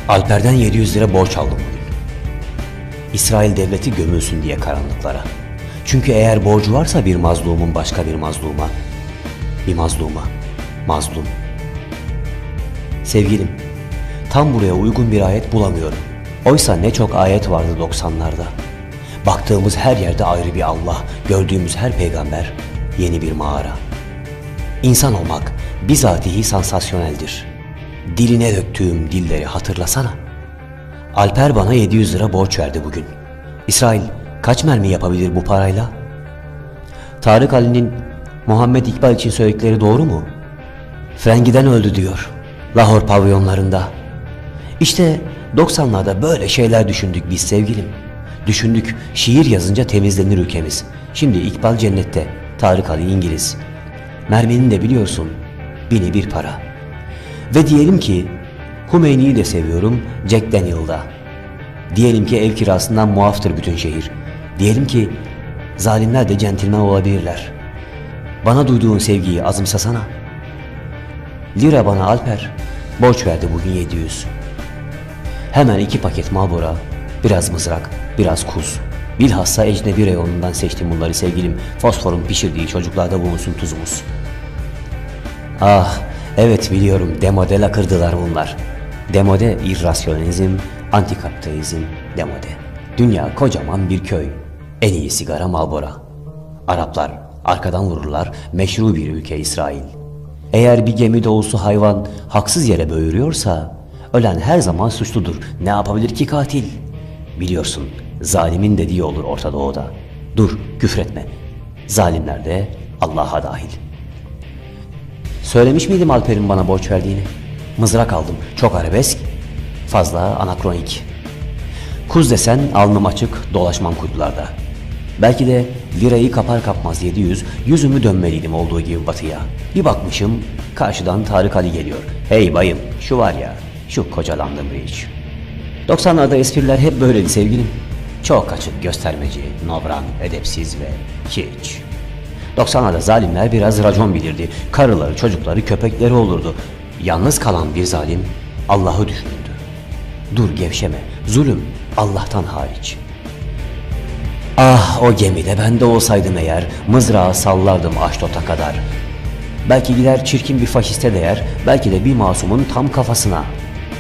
Alper'den 700 lira borç aldım bugün. İsrail devleti gömülsün diye karanlıklara. Çünkü eğer borcu varsa bir mazlumun başka bir mazluma, mazlum. Sevgilim, tam buraya uygun bir ayet bulamıyorum. Oysa ne çok ayet vardı 90'larda. Baktığımız her yerde ayrı bir Allah, gördüğümüz her peygamber yeni bir mağara. İnsan olmak bizatihi sansasyoneldir. Diline döktüğüm dilleri hatırlasana. Alper bana 700 lira borç verdi bugün. İsrail kaç mermi yapabilir bu parayla? Tarık Ali'nin Muhammed İkbal için söyledikleri doğru mu? Frengiden öldü diyor. Lahor pavyonlarında. İşte 90'larda böyle şeyler düşündük biz sevgilim. Düşündük şiir yazınca temizlenir ülkemiz. Şimdi İkbal cennette, Tarık Ali İngiliz. Merminin de biliyorsun bini bir para. Ve diyelim ki Hümeyni'yi de seviyorum Jack Daniel'da. Diyelim ki ev kirasından muaftır bütün şehir. Diyelim ki zalimler de centilmen olabilirler. Bana duyduğun sevgiyi azımsasana. Lira bana Alper borç verdi bugün 700. Hemen 2 paket Marlboro, biraz mızrak, biraz kuz. Bilhassa ecnebi reyonundan seçtim bunları sevgilim. Fosforun pişirdiği çocuklarda bulunsun tuzumuz. Ah evet biliyorum, demode lakırdılar bunlar. Demode irrasyonalizm, antikapitalizm, demode. Dünya kocaman bir köy. En iyi sigara Marlboro. Araplar arkadan vururlar, meşru bir ülke İsrail. Eğer bir gemi dolusu hayvan haksız yere böğürüyorsa ölen her zaman suçludur. Ne yapabilir ki katil? Biliyorsun zalimin dediği olur Orta Doğu'da. Dur küfretme. Zalimler de Allah'a dahil. Söylemiş miydim Alper'in bana borç verdiğini? Mızrak aldım. Çok arabesk, fazla anakronik. Kuz desen alnım açık, dolaşmam kuytularda. Belki de lirayı kapar kapmaz 700, yüzümü dönmeliydim olduğu gibi batıya. Bir bakmışım karşıdan Tarık Ali geliyor. Hey bayım, şu var ya, şu koca London Bridge. 90'larda espriler hep böyleydi sevgilim. Çok açık, göstermeci, nobran, edepsiz ve hiç. 90'larda zalimler biraz racon bilirdi. Karıları, çocukları, köpekleri olurdu. Yalnız kalan bir zalim Allah'ı düşünürdü. Dur gevşeme, zulüm Allah'tan hariç. Ah o gemide ben de olsaydım eğer, mızrağı sallardım Aşdod'a kadar. Belki gider çirkin bir faşiste değer, belki de bir masumun tam kafasına.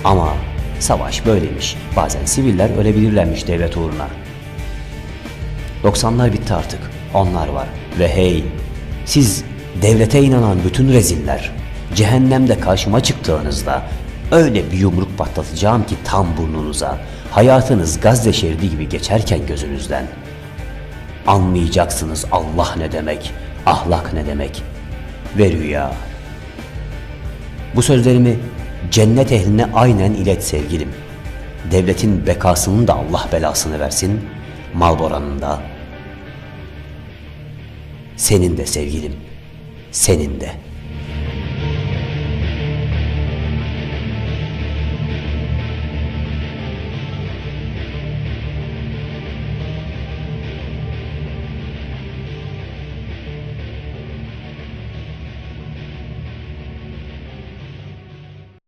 Ama savaş böyleymiş, bazen siviller ölebilirlermiş devlet uğruna. 90'lar bitti artık, onlar var. Ve hey, siz devlete inanan bütün reziller, cehennemde karşıma çıktığınızda öyle bir yumruk patlatacağım ki tam burnunuza, hayatınız Gazze şeridi gibi geçerken gözünüzden. Anlayacaksınız Allah ne demek, ahlak ne demek ve rüya. Bu sözlerimi cennet ehline aynen ilet sevgilim. Devletin bekasının da Allah belasını versin, Marlboro'nun da. Senin de sevgilim, senin de.